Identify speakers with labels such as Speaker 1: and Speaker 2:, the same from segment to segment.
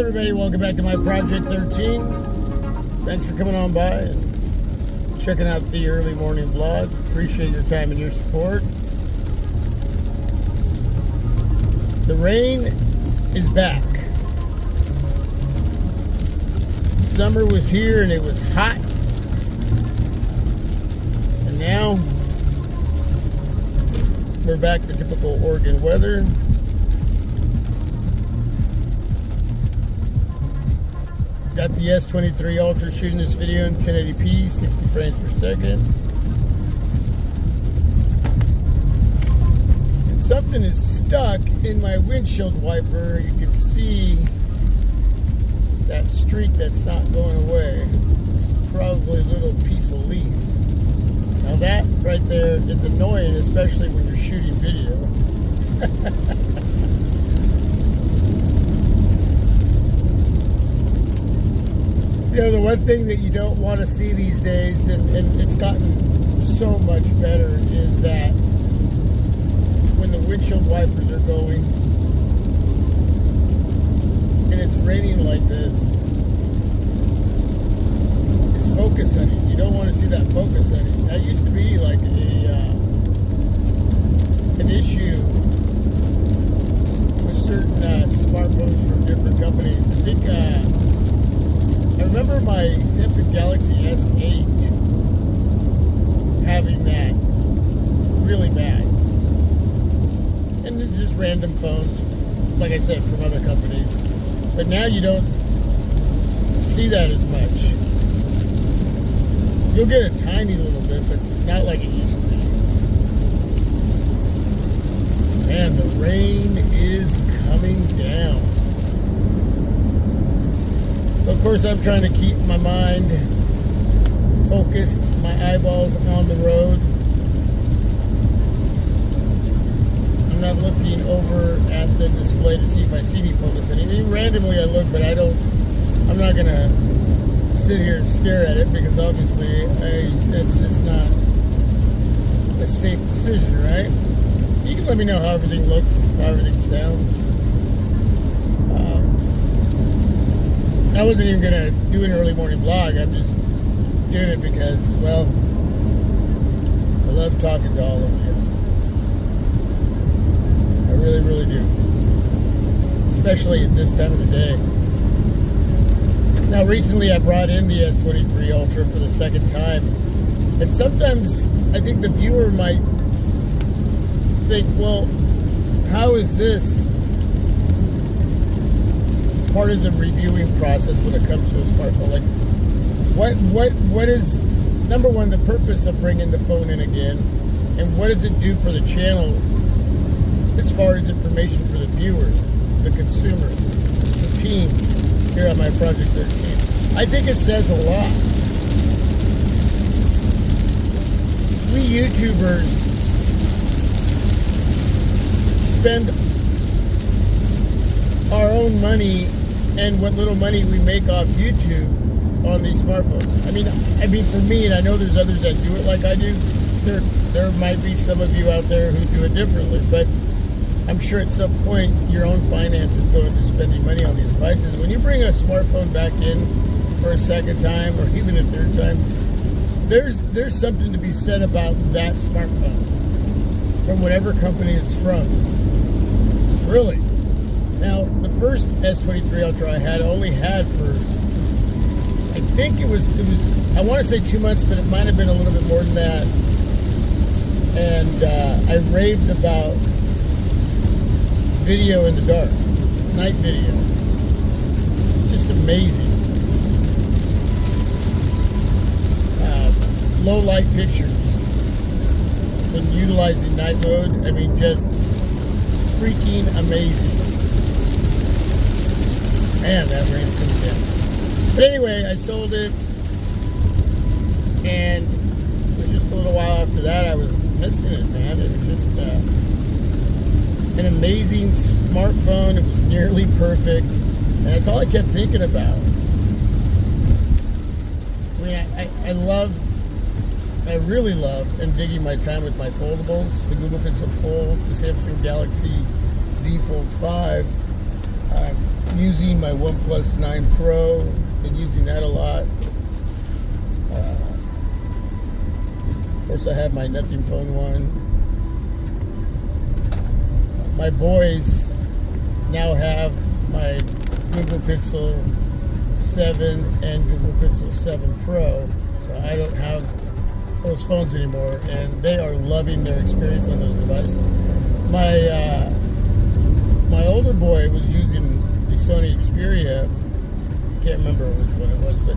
Speaker 1: everybody, welcome back to my Project 13. Thanks for coming on by and checking out the early morning vlog. Appreciate your time and your support. The rain is back. Summer was here and it was hot. And now we're back to typical Oregon weather. Got the S23 Ultra shooting this video in 1080p, 60 frames per second. And something is stuck in my windshield wiper. You can see that streak that's not going away. Probably a little piece of leaf. Now that right there is annoying, especially when you're shooting video. You know, the one thing that you don't want to see these days, and it's gotten so much better, is that when the windshield wipers are going and it's raining like this, it's focus hunting. You don't want to see that focus hunting. That used to be like an issue with certain smartphones from different companies. I think I remember my Samsung Galaxy S8 having that really bad. And it's just random phones, like I said, from other companies. But now you don't see that as much. You'll get a tiny little bit, but not like it used to be. Man, the rain is coming down. Of course, I'm trying to keep my mind focused, my eyeballs on the road. I'm not looking over at the display to see if I see any focus anything. Randomly I look, but I'm not going to sit here and stare at it because obviously that's just not a safe decision, right? You can let me know how everything looks, how everything sounds. I wasn't even going to do an early morning vlog. I'm just doing it because, well, I love talking to all of you. I really, really do. Especially at this time of the day. Now, recently I brought in the S23 Ultra for the second time. And sometimes I think the viewer might think, well, how is this part of the reviewing process when it comes to a smartphone? Like, what is, number one, the purpose of bringing the phone in again, and what does it do for the channel as far as information for the viewer, the consumer, the team here on my Project 13? I think it says a lot. We YouTubers spend our own money and what little money we make off YouTube on these smartphones. I mean, for me, and I know there's others that do it like I do. There might be some of you out there who do it differently, but I'm sure at some point your own finances go into spending money on these devices. When you bring a smartphone back in for a second time or even a third time, there's something to be said about that smartphone from whatever company it's from. Really. Now, the first S23 Ultra I had only had for, I think it was, I want to say 2 months, but it might have been a little bit more than that. And I raved about video in the dark, night video. Just amazing. Low light pictures. When utilizing night mode, I mean, just freaking amazing. Man, that rain's coming down. But anyway, I sold it, and it was just a little while after that I was missing it, man. It was just an amazing smartphone. It was nearly perfect, and that's all I kept thinking about. I mean, I really love and digging my time with my foldables, the Google Pixel Fold, the Samsung Galaxy Z Fold 5. using my OnePlus 9 Pro. Been using that a lot. Of course, I have my Nothing Phone 1. My boys now have my Google Pixel 7 and Google Pixel 7 Pro, so I don't have those phones anymore, and they are loving their experience on those devices. My older boy was using the Sony Xperia. I can't remember which one it was, but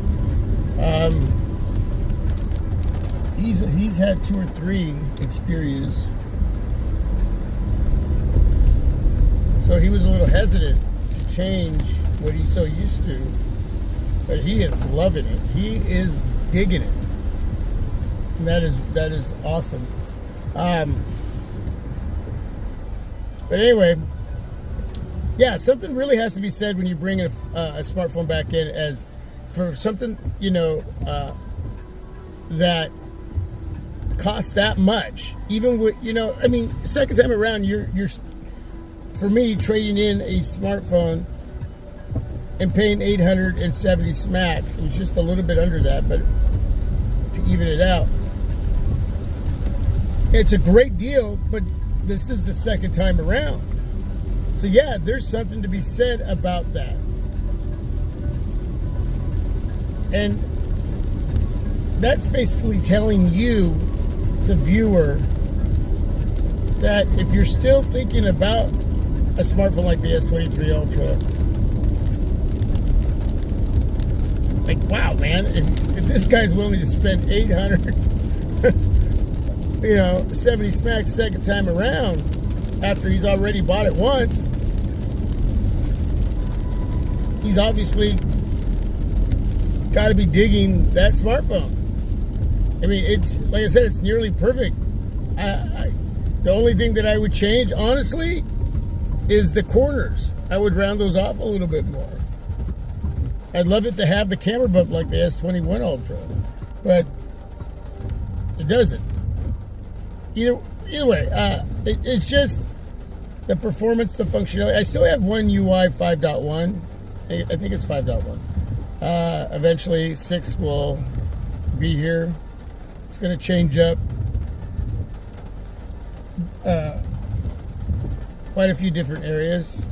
Speaker 1: he's had 2 or 3 Xperias, so he was a little hesitant to change what he's so used to, but he is loving it. He is digging it, and that is awesome. But anyway, yeah, something really has to be said when you bring a smartphone back in, as for something, you know, that costs that much. Even with, you know, I mean, second time around, you're for me, trading in a smartphone and paying 870 smacks. It was just a little bit under that, but to even it out, it's a great deal, but this is the second time around. So yeah, there's something to be said about that. And that's basically telling you, the viewer, that if you're still thinking about a smartphone like the S23 Ultra, like, wow, man, if this guy's willing to spend 800 you know, 70 smacks second time around after he's already bought it once, he's obviously got to be digging that smartphone. I mean, it's, like I said, it's nearly perfect. The only thing that I would change, honestly, is the corners. I would round those off a little bit more. I'd love it to have the camera bump like the S21 Ultra, but it doesn't. Either way, it's just the performance, the functionality. I still have One UI 5.1. I think it's 5.1. Eventually, 6 will be here. It's going to change up quite a few different areas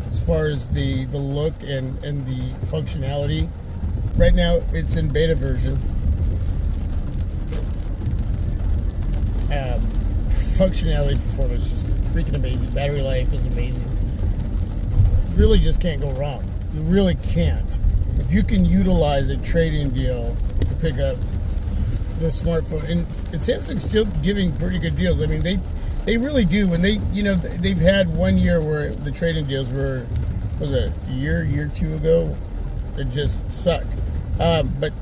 Speaker 1: as far as the look and the functionality. Right now, it's in beta version. Functionality, performance, just freaking amazing. Battery life is amazing. You really just can't go wrong. You really can't. If you can utilize a trade-in deal to pick up the smartphone, and Samsung's still giving pretty good deals. I mean, they really do. When they, you know, they've had 1 year where the trade-in deals were, was it a year 2 ago? It just sucked. But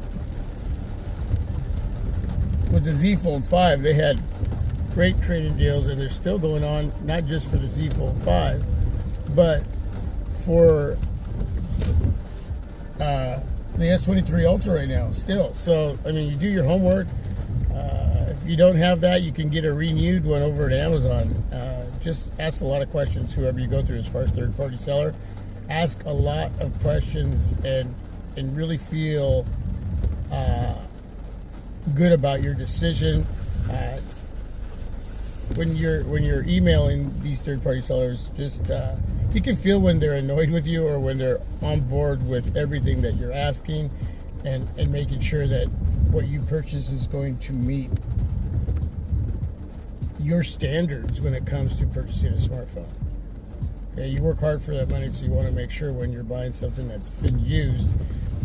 Speaker 1: with the Z Fold 5, they had great trade-in deals, and they're still going on, not just for the Z Fold 5, but for the S23 Ultra right now still. So, I mean, you do your homework. If you don't have that, you can get a renewed one over at Amazon. Just ask a lot of questions, whoever you go through as far as third-party seller. Ask a lot of questions and really feel good about your decision. When you're emailing these third-party sellers, just you can feel when they're annoyed with you or when they're on board with everything that you're asking, and making sure that what you purchase is going to meet your standards when it comes to purchasing a smartphone. Okay, you work hard for that money, so you want to make sure when you're buying something that's been used,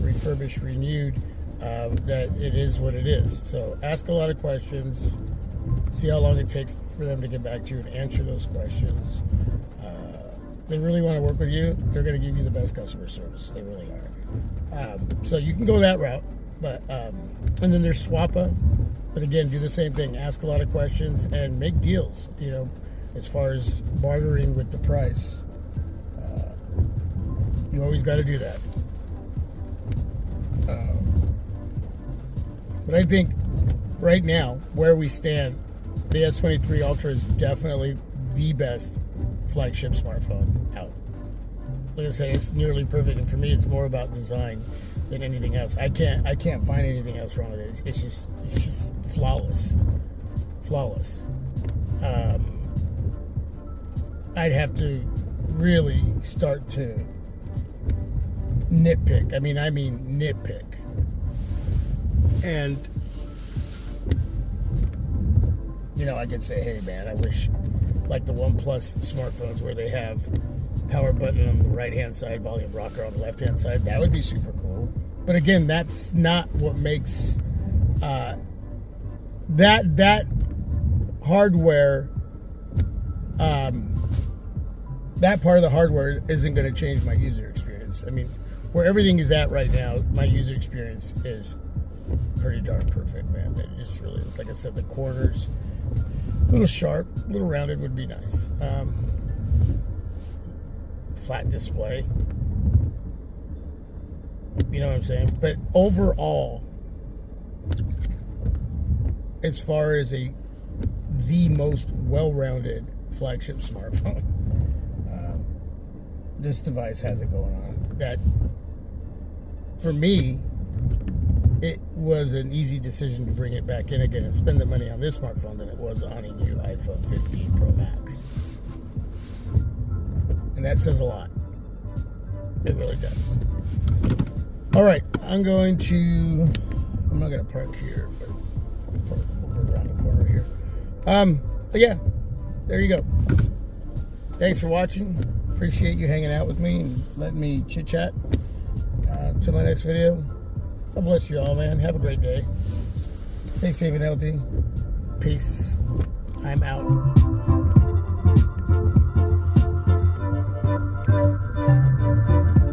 Speaker 1: refurbished, renewed, that it is what it is. So ask a lot of questions. See how long it takes for them to get back to you and answer those questions. They really want to work with you. They're going to give you the best customer service. They really are. So you can go that route. But and then there's Swappa. But again, do the same thing. Ask a lot of questions and make deals, you know, as far as bartering with the price. You always got to do that. But I think right now, where we stand, the S23 Ultra is definitely the best flagship smartphone out. like I said, it's nearly perfect. And for me, it's more about design than anything else. I can't find anything else wrong with it. It's just flawless. I'd have to really start to nitpick. I mean nitpick. And I could say, hey man, I wish like the OnePlus smartphones where they have power button on the right hand side, volume rocker on the left hand side. That would be super cool. But again, that's not what makes that hardware. That part of the hardware isn't going to change my user experience. I mean, where everything is at right now, my user experience is pretty darn perfect, man. It just really is. Like I said, the corners, a little sharp, a little rounded would be nice. Flat display. You know what I'm saying? But overall, as far as the most well-rounded flagship smartphone, this device has it going on. That, for me, it was an easy decision to bring it back in again and spend the money on this smartphone than it was on a new iPhone 15 Pro Max. And that says a lot. It really does. All right, I'm not going to park here, but I'll park over around the corner here. But yeah, there you go. Thanks for watching. Appreciate you hanging out with me and letting me chit chat. Till my next video. God bless you all, man. Have a great day. Stay safe and healthy. Peace. I'm out.